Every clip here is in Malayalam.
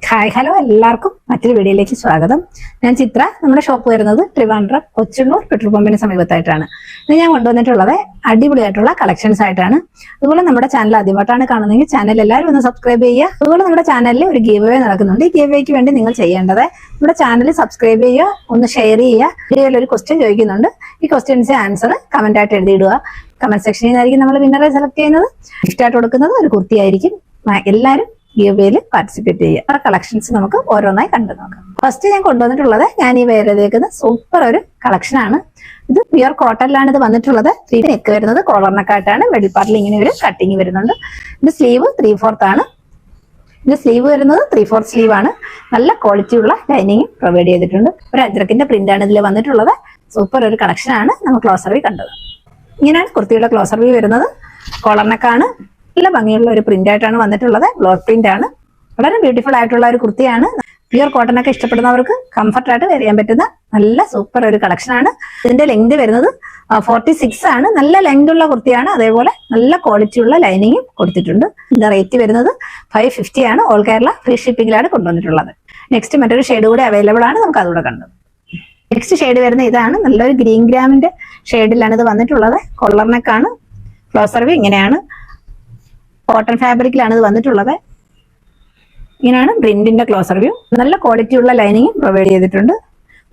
ഹായ് ഹലോ എല്ലാവർക്കും മറ്റൊരു വീഡിയോയിലേക്ക് സ്വാഗതം. ഞാൻ ചിത്ര. നമ്മുടെ ഷോപ്പ് വരുന്നത് ട്രിവാൻഡ്രം കൊച്ചുണ്ണൂർ പെട്രോൾ പമ്പിന് സമീപത്തായിട്ടാണ്. ഇന്ന് ഞാൻ കൊണ്ടുവന്നിട്ടുള്ളത് അടിപൊളിയായിട്ടുള്ള കളക്ഷൻസ് ആയിട്ടാണ്. അതുപോലെ നമ്മുടെ ചാനൽ ആദ്യമായിട്ടാണ് കാണുന്നതെങ്കിൽ ചാനൽ എല്ലാവരും ഒന്ന് സബ്സ്ക്രൈബ് ചെയ്യുക. അതുപോലെ നമ്മുടെ ചാനലിൽ ഒരു ഗീവ് അവേ നടക്കുന്നുണ്ട്. ഈ ഗീവ് അവേക്ക് വേണ്ടി നിങ്ങൾ ചെയ്യേണ്ടത് നമ്മുടെ ചാനൽ സബ്സ്ക്രൈബ് ചെയ്യുക, ഒന്ന് ഷെയർ ചെയ്യുക. വീഡിയോയിൽ ഒരു ക്വസ്റ്റ്യൻ ചോദിക്കുന്നുണ്ട്. ഈ ക്വസ്റ്റ്യൻസ് ആൻസർ കമന്റ് ആയിട്ട് എഴുതിയിടുക. കമന്റ് സെക്ഷനിൽ നിന്നായിരിക്കും നമ്മൾ വിന്നറെ സെലക്ട് ചെയ്യുന്നത്. ഗിഫ്റ്റ് ആയിട്ട് കൊടുക്കുന്നത് ഒരു കുർത്തിയായിരിക്കും. എല്ലാവരും ഗീവ്വേയിൽ പാർട്ടിസിപ്പേറ്റ് ചെയ്യുക. കളക്ഷൻസ് നമുക്ക് ഓരോന്നായി കണ്ടു നോക്കാം. ഫസ്റ്റ് ഞാൻ കൊണ്ടുവന്നിട്ടുള്ളത് ഞാൻ ഈ വേരതേക്കുന്ന സൂപ്പർ ഒരു കളക്ഷൻ ആണ്. ഇത് പ്യുർ കോട്ടണിലാണ് ഇത് വന്നിട്ടുള്ളത്. നെക്ക് വരുന്നത് കോളറിനെക്കാട്ടാണ്. വെടിപ്പാട്ടിൽ ഇങ്ങനെ ഒരു കട്ടിങ് വരുന്നുണ്ട്. ഇത് സ്ലീവ് 3/4 ആണ്. ഇത് സ്ലീവ് വരുന്നത് 3/4 സ്ലീവ് ആണ്. നല്ല ക്വാളിറ്റി ഉള്ള ലൈനിങ് പ്രൊവൈഡ് ചെയ്തിട്ടുണ്ട്. ഒരു അജ്രക്കിന്റെ പ്രിന്റ് ആണ് ഇതിൽ വന്നിട്ടുള്ളത്. സൂപ്പർ ഒരു കളക്ഷൻ ആണ്. നമുക്ക് ക്ലോസർ വ്യൂ കണ്ടത്. ഇങ്ങനെയാണ് കുർത്തിയുടെ ക്ലോസർ വ്യൂ വരുന്നത്. കോളറിനെക്കാണ്. നല്ല ഭംഗിയുള്ള ഒരു പ്രിന്റ് ആയിട്ടാണ് വന്നിട്ടുള്ളത്. ബ്ലോക്ക് പ്രിന്റ് ആണ്. വളരെ ബ്യൂട്ടിഫുൾ ആയിട്ടുള്ള ഒരു കുർത്തിയാണ്. പ്യുർ കോട്ടൺ ഒക്കെ ഇഷ്ടപ്പെടുന്നവർക്ക് കംഫർട്ട് ആയിട്ട് വെയർ ചെയ്യാൻ പറ്റുന്ന നല്ല സൂപ്പർ ഒരു കളക്ഷൻ ആണ്. ഇതിന്റെ ലെങ്ത് വരുന്നത് 46 ആണ്. നല്ല ലെങ്ത് ഉള്ള കുർത്തിയാണ്. അതേപോലെ നല്ല ക്വാളിറ്റി ഉള്ള ലൈനിങ്ങും കൊടുത്തിട്ടുണ്ട്. ഇതിന്റെ റേറ്റ് വരുന്നത് 550 ആണ്. ഓൾ കേരള ഫ്രീ ഷിപ്പിംഗിലാണ് കൊണ്ടുവന്നിട്ടുള്ളത്. നെക്സ്റ്റ് മറ്റൊരു ഷെയ്ഡ് കൂടെ അവൈലബിൾ ആണ്. നമുക്ക് അതുകൂടെ കണ്ടത്. നെക്സ്റ്റ് ഷെയ്ഡ് വരുന്ന ഇതാണ്. നല്ലൊരു ഗ്രീൻ ഗ്രാമിന്റെ ഷെയ്ഡിലാണ് ഇത് വന്നിട്ടുള്ളത്. കോളറിനെക്കാണ്. ക്ലോസർ വ്യൂ ഇങ്ങനെയാണ്. കോട്ടൺ ഫാബ്രിക്കിലാണ് ഇത് വന്നിട്ടുള്ളത്. ഇങ്ങനെയാണ് പ്രിന്റിന്റെ ക്ലോസർ വ്യൂ. നല്ല ക്വാളിറ്റി ഉള്ള ലൈനിങ് പ്രൊവൈഡ് ചെയ്തിട്ടുണ്ട്.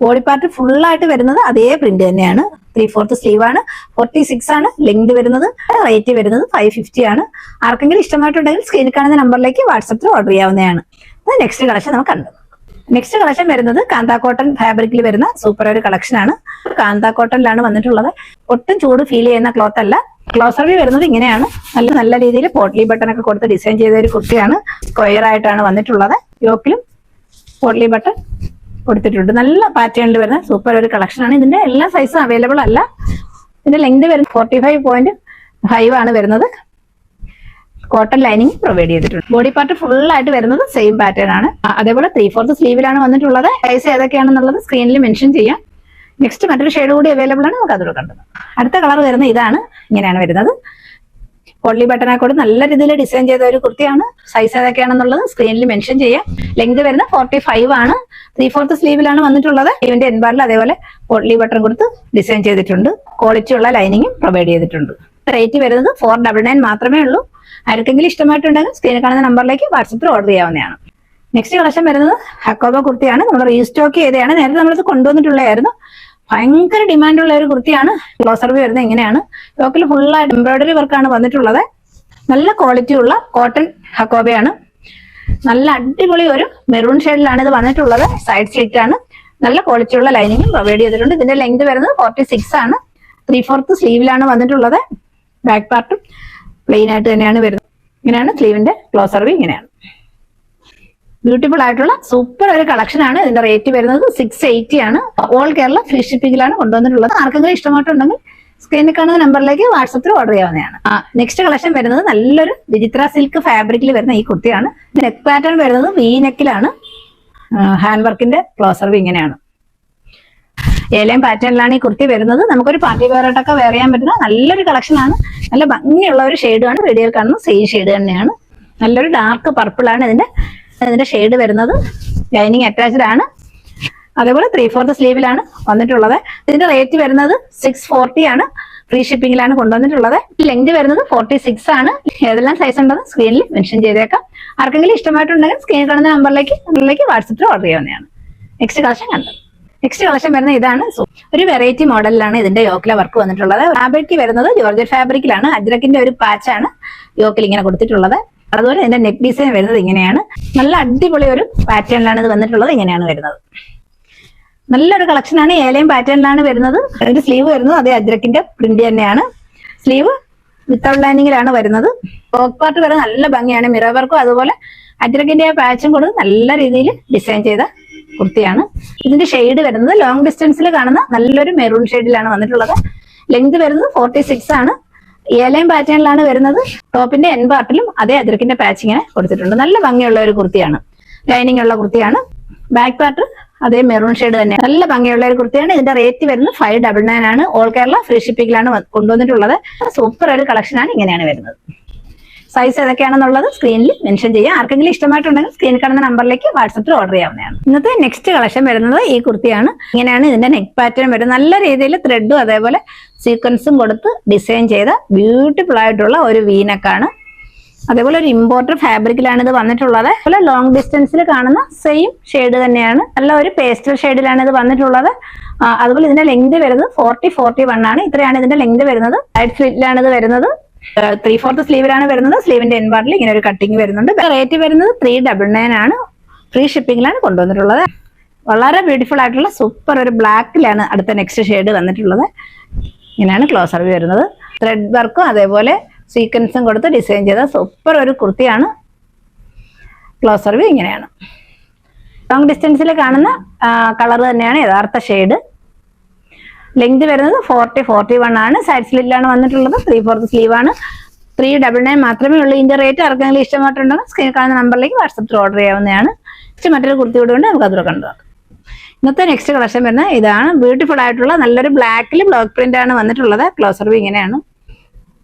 ബോഡി പാർട്ട് ഫുൾ ആയിട്ട് വരുന്നത് അതേ പ്രിന്റ് തന്നെയാണ്. 3/4 സ്ലീവ് ആണ്. 46 ആണ് ലെങ്ത് വരുന്നത്. റേറ്റ് വരുന്നത് 550 ആണ്. ആർക്കെങ്കിലും ഇഷ്ടമായിട്ടുണ്ടെങ്കിൽ സ്ക്രീനിൽ കാണുന്ന നമ്പറിലേക്ക് വാട്സപ്പിൽ ഓർഡർ ചെയ്യാവുന്നതാണ്. നെക്സ്റ്റ് കളക്ഷൻ നമുക്ക് കണ്ടു. നെക്സ്റ്റ് കളക്ഷൻ വരുന്നത് കാന്ത കോട്ടൺ ഫാബ്രിക്കിൽ വരുന്ന സൂപ്പർ ഒരു കളക്ഷൻ ആണ്. കാന്ത കോട്ടണിലാണ് വന്നിട്ടുള്ളത്. ഒട്ടും ചൂട് ഫീൽ ചെയ്യുന്ന ക്ലോത്ത് അല്ല. ക്ലോസർ വ്യൂ വരുന്നത് ഇങ്ങനെയാണ്. നല്ല രീതിയിൽ പോട്ട്ലി ബട്ടൺ ഒക്കെ കൊടുത്ത് ഡിസൈൻ ചെയ്ത ഒരു കുർത്തിയാണ്. സ്ക്വയർ ആയിട്ടാണ് വന്നിട്ടുള്ളത്. യോക്കിലും പോട്ട്ലി ബട്ടൺ കൊടുത്തിട്ടുണ്ട്. നല്ല പാറ്റേണിൽ വരുന്ന സൂപ്പർ ഒരു കളക്ഷൻ ആണ്. ഇതിന്റെ എല്ലാ സൈസും അവൈലബിൾ അല്ല. ഇതിന്റെ ലെങ്ത് വരുന്നത് 45.5 ആണ് വരുന്നത്. കോട്ടൺ ലൈനിങ് പ്രൊവൈഡ് ചെയ്തിട്ടുണ്ട്. ബോഡി പാർട്ട് ഫുൾ ആയിട്ട് വരുന്നത് സെയിം പാറ്റേൺ ആണ്. അതേപോലെ 3/4 സ്ലീവിലാണ് വന്നിട്ടുള്ളത്. സൈസ് ഏതൊക്കെയാണെന്നുള്ളത് സ്ക്രീനിൽ മെൻഷൻ ചെയ്യാം. നെക്സ്റ്റ് മറ്റൊരു ഷെയ്ഡ് കൂടി അവൈലബിൾ ആണ്. നമുക്ക് അതുകൂടെ കണ്ടത്. അടുത്ത കളർ വരുന്നത് ഇതാണ്. ഇങ്ങനെയാണ് വരുന്നത്. പോട്ട്ലി ബട്ടനെ കൂടി നല്ല രീതിയിൽ ഡിസൈൻ ചെയ്ത ഒരു കുർത്തിയാണ്. സൈസ് ഏതൊക്കെയാണെന്നുള്ളത് സ്ക്രീനിൽ മെൻഷൻ ചെയ്യാം. ലെങ്ത് വരുന്നത് 45 ആണ്. 3/4 സ്ലീവിലാണ് വന്നിട്ടുള്ളത്. ഇതിന്റെ എൻബാറിൽ അതേപോലെ പോട്ട്ലി ബട്ടൺ കൊടുത്ത് ഡിസൈൻ ചെയ്തിട്ടുണ്ട്. ക്വാളിറ്റി ഉള്ള ലൈനിങ്ങും പ്രൊവൈഡ് ചെയ്തിട്ടുണ്ട്. റേറ്റ് വരുന്നത് 499 മാത്രമേ ഉള്ളൂ. ആർക്കെങ്കിലും ഇഷ്ടമായിട്ടുണ്ടെങ്കിൽ സ്ക്രീനിൽ കാണുന്ന നമ്പറിലേക്ക് വാട്സപ്പിൽ ഓർഡർ ചെയ്യാവുന്നതാണ്. നെക്സ്റ്റ് കളക്ഷൻ വരുന്നത് ഹക്കോബ കുർത്തിയാണ്. നമ്മൾ റീസ്റ്റോക്ക് ചെയ്തതാണ്. നേരത്തെ നമ്മളിത് കൊണ്ടുവന്നിട്ടുള്ളതായിരുന്നു. ഭയങ്കര ഡിമാൻഡുള്ള ഒരു കുർത്തിയാണ്. ക്ലോസർ വ്യൂ വരുന്നത് ഇങ്ങനെയാണ്. യോക്കിൽ ഫുള്ളായിട്ട് എംബ്രോയിഡറി വർക്കാണ് വന്നിട്ടുള്ളത്. നല്ല ക്വാളിറ്റി ഉള്ള കോട്ടൺ ഹക്കോബയാണ്. നല്ല അടിപൊളി ഒരു മെറൂൺ ഷെയ്ഡിലാണ് ഇത് വന്നിട്ടുള്ളത്. സൈഡ് സ്ലിറ്റ് ആണ്. നല്ല ക്വാളിറ്റി ഉള്ള ലൈനിങ്ങും പ്രൊവൈഡ് ചെയ്തിട്ടുണ്ട്. ഇതിന്റെ ലെങ്ത് വരുന്നത് 46 ആണ്. 3/4 സ്ലീവിലാണ് വന്നിട്ടുള്ളത്. ബാക്ക് പാർട്ടും പ്ലെയിൻ ആയിട്ട് തന്നെയാണ് വരുന്നത്. ഇങ്ങനെയാണ് സ്ലീവിന്റെ ക്ലോസർ വ്യൂ. ഇങ്ങനെയാണ് ബ്യൂട്ടിഫുൾ ആയിട്ടുള്ള സൂപ്പർ ഒരു കളക്ഷൻ ആണ്. ഇതിന്റെ റേറ്റ് വരുന്നത് 680 ആണ്. ഓൾ കേരള ഫ്രീ ഷിപ്പിംഗിലാണ് കൊണ്ടുവന്നിട്ടുള്ളത്. ആർക്കെങ്കിലും ഇഷ്ടമായിട്ടുണ്ടെങ്കിൽ സ്ക്രീനിൽ കാണുന്ന നമ്പറിലേക്ക് വാട്സപ്പിൽ ഓർഡർ ചെയ്യാവുന്നതാണ്. നെക്സ്റ്റ് കളക്ഷൻ വരുന്നത് നല്ലൊരു വിചിത്ര സിൽക്ക് ഫാബ്രിക്കിൽ വരുന്ന ഈ കുർത്തിയാണ്. നെക്ക് പാറ്റേൺ വരുന്നത് വി നെക്കിലാണ്. ഹാൻഡ് വർക്കിന്റെ ക്ലോസർ വ്യൂ ഇങ്ങനെയാണ്. ഏലയും പാറ്റേണിലാണ് ഈ കുർത്തി വരുന്നത്. നമുക്കൊരു പാർട്ടി വെയറായിട്ടൊക്കെ വെയർ ചെയ്യാൻ പറ്റുന്ന നല്ലൊരു കളക്ഷൻ ആണ്. നല്ല ഭംഗിയുള്ള ഒരു ഷെയ്ഡാണ്. വീഡിയോയിൽ കാണുന്ന സെയിം ഷെയ്ഡ് തന്നെയാണ്. നല്ലൊരു ഡാർക്ക് പർപ്പിൾ ആണ് ഇതിന്റെ ഷെയ്ഡ് വരുന്നത്. ലൈനിങ് അറ്റാച്ച്ഡ് ആണ്. അതേപോലെ 3/4 സ്ലീവിലാണ് വന്നിട്ടുള്ളത്. ഇതിന്റെ റേറ്റ് വരുന്നത് 640 ആണ്. ഫ്രീ ഷിപ്പിംഗിലാണ് കൊണ്ടുവന്നിട്ടുള്ളത്. ലെങ്ത് വരുന്നത് 46 ആണ്. ഏതെല്ലാം സൈസ് ഉണ്ടെന്ന് സ്ക്രീനിൽ മെൻഷൻ ചെയ്തേക്കാം. ആർക്കെങ്കിലും ഇഷ്ടമായിട്ടുണ്ടെങ്കിൽ സ്ക്രീനിൽ കാണുന്ന നമ്പറിലേക്ക് വാട്സപ്പിൽ ഓർഡർ ചെയ്യാവുന്നതാണ്. നെക്സ്റ്റ് കളക്ഷൻ കണ്ടത്. നെക്സ്റ്റ് കളക്ഷൻ വരുന്നത് ഇതാണ്. ഒരു വെറൈറ്റി മോഡലിലാണ് ഇതിന്റെ യോക്കിലെ വർക്ക് വന്നിട്ടുള്ളത്. ഫാബ്രിക് വരുന്നത് ജോർജറ്റ് ഫാബ്രിക്കിലാണ്. അജ്രക്കിന്റെ ഒരു പാച്ചാണ് യോക്കിൽ ഇങ്ങനെ കൊടുത്തിട്ടുള്ളത്. അതുപോലെ ഇതിന്റെ നെക്ക് ഡിസൈൻ വരുന്നത് ഇങ്ങനെയാണ്. നല്ല അടിപൊളി ഒരു പാറ്റേണിലാണ് ഇത് വന്നിട്ടുള്ളത്. ഇങ്ങനെയാണ് വരുന്നത്. നല്ലൊരു കളക്ഷൻ ആണ്. ഏലയും പാറ്റേണിലാണ് വരുന്നത്. അതിന്റെ സ്ലീവ് വരുന്നത് അതേ അജ്രക്കിന്റെ പ്രിന്റ് തന്നെയാണ്. സ്ലീവ് വിത്തൗട്ട് ലൈനിങ്ങിലാണ് വരുന്നത്. ബോക്ക് പാർട്ട് വരെ നല്ല ഭംഗിയാണ്. മിറർ വർക്കും അതുപോലെ അജ്രക്കിന്റെ പാച്ചും കൊടുത്ത് നല്ല രീതിയിൽ ഡിസൈൻ ചെയ്ത കുർത്തിയാണ്. ഇതിന്റെ ഷെയ്ഡ് വരുന്നത് ലോങ് ഡിസ്റ്റൻസിൽ കാണുന്ന നല്ലൊരു മെറൂൺ ഷെയ്ഡിലാണ് വന്നിട്ടുള്ളത്. ലെങ്ത് വരുന്നത് 46 ആണ്. ഏലയും പാറ്റേണിലാണ് വരുന്നത്. ടോപ്പിന്റെ എൻ പാർട്ടിലും അതേ അജ്രക്കിന്റെ പാച്ച് ഇങ്ങനെ കൊടുത്തിട്ടുണ്ട്. നല്ല ഭംഗിയുള്ള ഒരു കുർത്തിയാണ്. ലൈനിങ് ഉള്ള കുർത്തിയാണ്. ബാക്ക് പാർട്ട് അതേ മെറൂൺ ഷെയ്ഡ് തന്നെ. നല്ല ഭംഗിയുള്ള ഒരു കുർത്തിയാണ്. ഇതിന്റെ റേറ്റ് വരുന്നത് 599 ആണ്. ഓൾ കേരള ഫ്രീ ഷിപ്പിംഗിലാണ് കൊണ്ടുവന്നിട്ടുള്ളത്. സൂപ്പർ ഒരു കളക്ഷൻ ആണ്. ഇങ്ങനെയാണ് വരുന്നത്. സൈസ് ഏതൊക്കെയാണെന്നുള്ളത് സ്ക്രീനിൽ മെൻഷൻ ചെയ്യാം. ആർക്കെങ്കിലും ഇഷ്ടമായിട്ടുണ്ടെങ്കിൽ സ്ക്രീനിൽ കാണുന്ന നമ്പറിലേക്ക് വാട്സപ്പിൽ ഓർഡർ ചെയ്യാവുന്നതാണ്. ഇന്നത്തെ നെക്സ്റ്റ് കളക്ഷൻ വരുന്നത് ഈ കുർത്തിയാണ്. ഇങ്ങനെയാണ് ഇതിന്റെ നെക്ക് പാറ്റേൺ വരുന്നത്. നല്ല രീതിയിൽ ത്രെഡും അതേപോലെ സീക്വൻസും കൊടുത്ത് ഡിസൈൻ ചെയ്ത ബ്യൂട്ടിഫുൾ ആയിട്ടുള്ള ഒരു വീനക്കാണ്. അതേപോലെ ഒരു ഇമ്പോർട്ടഡ് ഫാബ്രിക്കിലാണ് ഇത് വന്നിട്ടുള്ളത്. അതുപോലെ ലോങ് ഡിസ്റ്റൻസിൽ കാണുന്ന സെയിം ഷെയ്ഡ് തന്നെയാണ്. നല്ല ഒരു പേസ്റ്റൽ ഷെയ്ഡിലാണ് ഇത് വന്നിട്ടുള്ളത്. അതുപോലെ ഇതിന്റെ ലെങ്ത് വരുന്നത് 40-41 ആണ്. ഇത്രയാണ് ഇതിന്റെ ലെങ്ത് വരുന്നത്. സൈഡ് സ്ലിറ്റിലാണ് ഇത് വരുന്നത്. 3/4 സ്ലീവിലാണ് വരുന്നത്. സ്ലീവിന്റെ എൻ പാർട്ടിൽ ഇങ്ങനെ ഒരു കട്ടിങ് വരുന്നുണ്ട്. റേറ്റ് വരുന്നത് 399 ആണ്. ഫ്രീ ഷിപ്പിംഗിലാണ് കൊണ്ടുവന്നിട്ടുള്ളത്. വളരെ ബ്യൂട്ടിഫുൾ ആയിട്ടുള്ള സൂപ്പർ ഒരു ബ്ലാക്കിലാണ് അടുത്ത നെക്സ്റ്റ് ഷെയ്ഡ് വന്നിട്ടുള്ളത്. ഇങ്ങനെയാണ് ക്ലോസർ വ്യൂ വരുന്നത്. ത്രെഡ് വർക്കും അതേപോലെ സീക്വൻസും കൊടുത്ത് ഡിസൈൻ ചെയ്ത സൂപ്പർ ഒരു കുർത്തിയാണ്. ക്ലോസർ വ്യൂ ഇങ്ങനെയാണ്. ലോങ് ഡിസ്റ്റൻസിൽ കാണുന്ന കളർ തന്നെയാണ് യഥാർത്ഥ ഷെയ്ഡ്. ലെങ്ത് വരുന്നത് 40-41 ആണ്. സൈഡ് സ്ലിറ്റിലാണ് വന്നിട്ടുള്ളത്. 3/4 സ്ലീവ് ആണ്. 399 മാത്രമേ ഉള്ളൂ. ഇതിന്റെ റേറ്റ് ആർക്കെങ്കിലും ഇഷ്ടമായിട്ടുണ്ടെങ്കിൽ സ്ക്രീനിൽ കാണുന്ന നമ്പറിലേക്ക് വാട്സപ്പിൽ ഓർഡർ ചെയ്യാവുന്നതാണ്. മറ്റൊരു കുർത്തി കൂടെ ഉണ്ട്, നമുക്ക് അതുകൂടെ കണ്ടു. ഇന്നത്തെ നെക്സ്റ്റ് കളക്ഷൻ വരുന്നത് ഇതാണ്. ബ്യൂട്ടിഫുൾ ആയിട്ടുള്ള നല്ലൊരു ബ്ലാക്കിൽ ബ്ലോക്ക് പ്രിന്റ് ആണ് വന്നിട്ടുള്ളത്. ക്ലോസർ വ്യൂ ഇങ്ങനെയാണ്.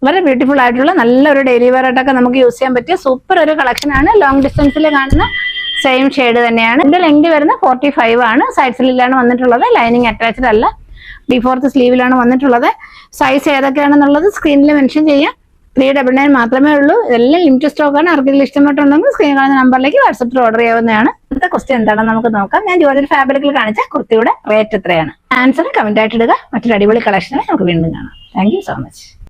വളരെ ബ്യൂട്ടിഫുൾ ആയിട്ടുള്ള നല്ലൊരു ഡെയിലി വെയർ ആയിട്ടൊക്കെ നമുക്ക് യൂസ് ചെയ്യാൻ പറ്റിയ സൂപ്പർ ഒരു കളക്ഷൻ ആണ്. ലോങ് ഡിസ്റ്റൻസിൽ കാണുന്ന സെയിം ഷെയ്ഡ് തന്നെയാണ്. ഇതിന്റെ ലെങ്ത് വരുന്നത് 45 ആണ്. സൈഡ് സ്ലീവിലാണ് വന്നിട്ടുള്ളത്. ലൈനിങ് അറ്റാച്ച്ഡ് അല്ല. 3/4 സ്ലീവിലാണ് വന്നിട്ടുള്ളത്. സൈസ് ഏതൊക്കെയാണെന്നുള്ളത് സ്ക്രീനിൽ മെൻഷൻ ചെയ്യാം. 399 മാത്രമേ ഉള്ളൂ. ഇതെല്ലാം ലിമിറ്റഡ് സ്റ്റോക്ക് ആണ്. ആർക്കെങ്കിലും ഇഷ്ടപ്പെട്ടുണ്ടെങ്കിൽ സ്ക്രീനിൽ കാണുന്ന നമ്പറിലേക്ക് വാട്സപ്പിൽ ഓർഡർ ചെയ്യാവുന്നതാണ്. ഇന്നത്തെ ക്വസ്റ്റ്യൻ എന്താണെന്ന് നമുക്ക് നോക്കാം. ഞാൻ ജോർജറ്റ് ഫാബ്രിക്കിൽ കാണിച്ച കുർത്തിയുടെ റേറ്റ് എത്രയാണ്? ആൻസർ കമന്റ് ആയിട്ട് ഇടുക. മറ്റൊരു അടിപൊളി കളക്ഷനായി നമുക്ക് വീണ്ടും കാണാം. Thank you so much.